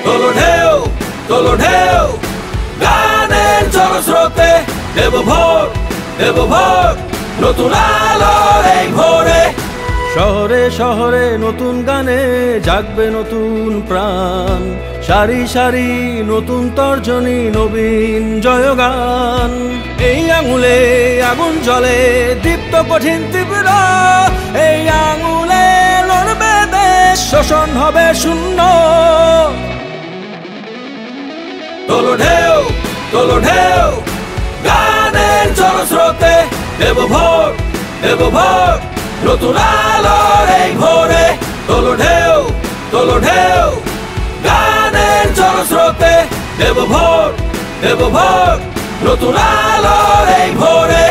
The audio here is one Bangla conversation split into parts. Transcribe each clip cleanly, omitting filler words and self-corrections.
তোলো ঢেউ তোলো ঢেউ গানের জলস্রোতে দেব ভোর নতুন আলোর এই ভোরে। শহরে শহরে নতুন গানে জাগবে নতুন প্রাণ, সারি সারি নতুন তর্জনী নবীন জয়গান। এই আঙুলে আগুন জ্বলে দীপ্ত কঠিন তীব্র, এই আঙুলে লড়বে দেশ, শোষণ হবে শূন্য। তোলো ঢেউ গানের জলস্রোতে দেব ভোর নতুন আলোর এই ভোরে। তোলো ঢেউ গানের জলস্রোতে দেব ভোর নতুন আলোর এই ভোরে।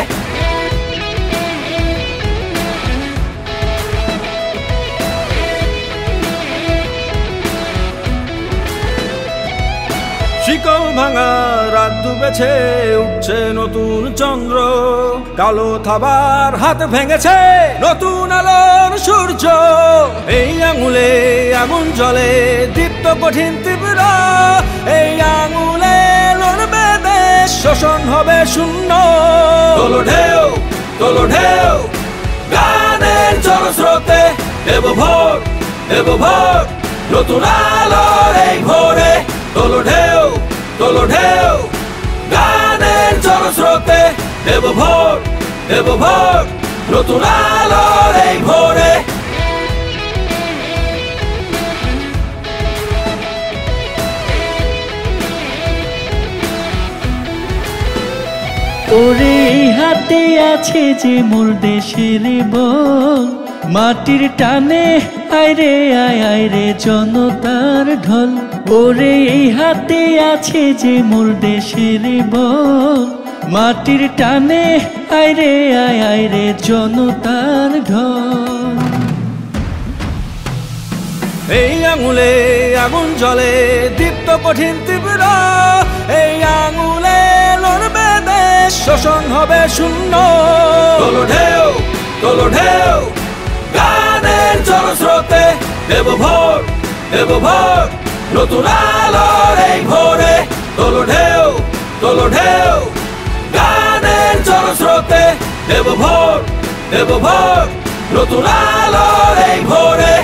শিকল ভাঙা রাত ডুবেছে, উঠছে নতুন চন্দ্র, কালো থাবার হাত ভেঙেছে নতুন আলোর সূর্য। এই আঙুলে আগুন জ্বলে দীপ্ত কঠিন তীব্র, এই আঙুলে লড়বে দেশ, শোষণ হবে শূন্য। তোলো ঢেউ গানের জলস্রোতে দেব ভোর নতুন আলোর এই ভোরে। তোলো ঢেউ গানের জলস্রোতে দেব ভোর নতুন আলোর এই ভোরে। ওরে হাতে আছে যে মোর দেশের বল, মাটির টানে আইরে আইরে জনতার ঢল। ওরে এই হাতে আছে যে মোর দেশের বল, মাটির টানে আইরে আইরে জনতার ঢল। এই আঙুলে আগুন জ্বলে দীপ্ত কঠিন তীব্র, এই আঙুলে লড়বে দেশ, শোষণ হবে শূন্য। তোলো ঢেউ গানের জলস্রোতে দেব ভোর নতুন আলোর এই ভোরে। তোলো ঢেউ গানের জলস্রোতে দেব ভোর নতুন আলোর এই ভোরে।